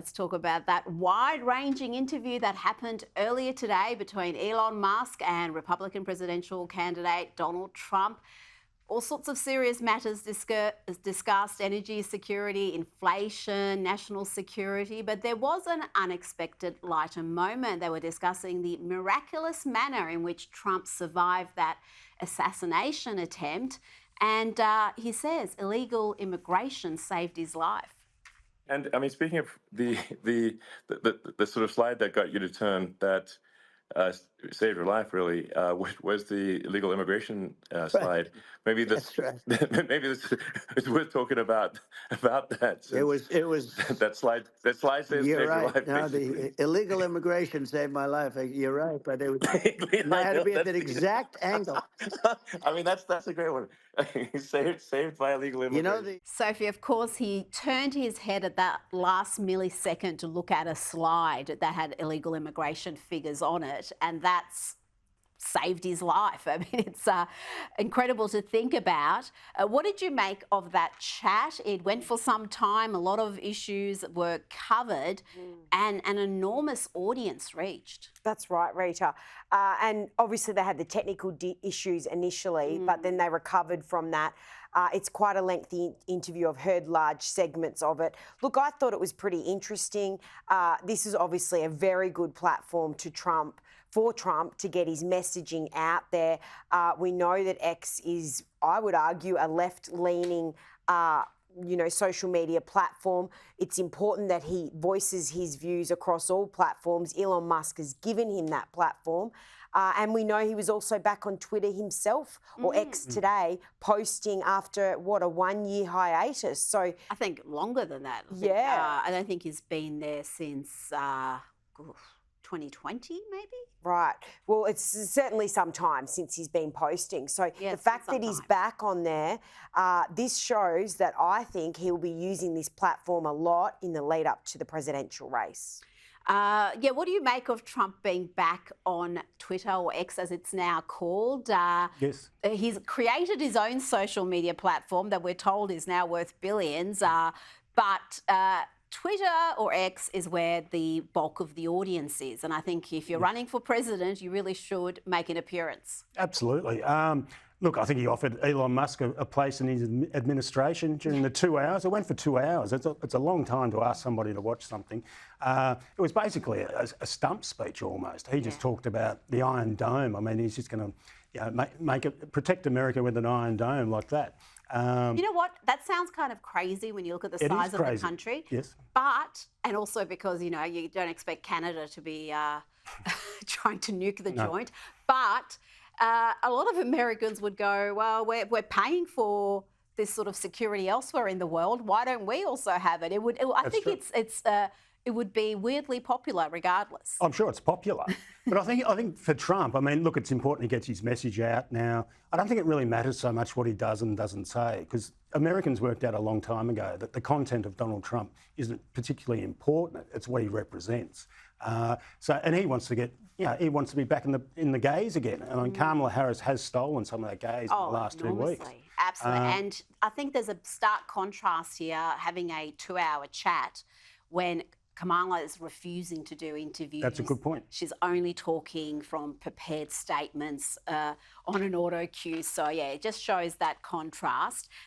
let's talk about that wide-ranging interview that happened earlier today between Elon Musk and Republican presidential candidate Donald Trump. All sorts of serious matters discussed: energy security, inflation, national security. But there was an unexpected lighter moment. They were discussing the miraculous manner in which Trump survived that assassination attempt. And he says illegal immigration saved his life. And I mean, speaking of the sort of slide that got you to turn that saved your life, really, was the illegal immigration slide. Maybe this, maybe this is worth talking about that. It was that slide saved you're your right. life. No, the illegal immigration saved my life. You're right, but it had to be at that exact angle. I mean, that's a great one. saved by illegal immigration. Sophie, of course, he turned his head at that last millisecond to look at a slide that had illegal immigration figures on it, and that's saved his life. I mean, it's incredible to think about. What did you make of that chat? It went for some time. A lot of issues were covered and an enormous audience reached. That's right, Rita. And obviously they had the technical issues initially, but then they recovered from that. It's quite a lengthy interview. I've heard large segments of it. Look, I thought it was pretty interesting. This is obviously a very good platform for Trump to get his messaging out there. We know that X is, I would argue, a left-leaning social media platform. It's important that he voices his views across all platforms. Elon Musk has given him that platform. And we know he was also back on Twitter himself, or X today, posting after, a 1-year hiatus. So I think longer than that. I don't think he's been there since 2020, maybe? Right. Well, it's certainly some time since he's been posting. So the fact that he's back on there, this shows that I think he'll be using this platform a lot in the lead up to the presidential race. What do you make of Trump being back on Twitter, or X as it's now called? Yes. He's created his own social media platform that we're told is now worth billions, but Twitter or X is where the bulk of the audience is. And I think if you're running for president, you really should make an appearance. Absolutely. Look, I think he offered Elon Musk a place in his administration during the 2 hours. It went for 2 hours. It's a long time to ask somebody to watch something. It was basically a stump speech almost. He just talked about the Iron Dome. I mean, he's just going to protect America with an Iron Dome like that. You know what? That sounds kind of crazy when you look at the size of the country. Yes. And also because, you don't expect Canada to be trying to nuke the joint. But a lot of Americans would go, well, we're paying for this sort of security elsewhere in the world. Why don't we also have it? I think it would be weirdly popular regardless. I'm sure it's popular. But I think for Trump, I mean, look, it's important he gets his message out now. I don't think it really matters so much what he does and doesn't say, because Americans worked out a long time ago that the content of Donald Trump isn't particularly important. It's what he represents. And he wants to get, he wants to be back in the gaze again. I mean, Kamala Harris has stolen some of that gaze in the last 2 weeks. Absolutely. And I think there's a stark contrast here, having a 2-hour chat when Kamala is refusing to do interviews. That's a good point. She's only talking from prepared statements on an auto cue. So, it just shows that contrast.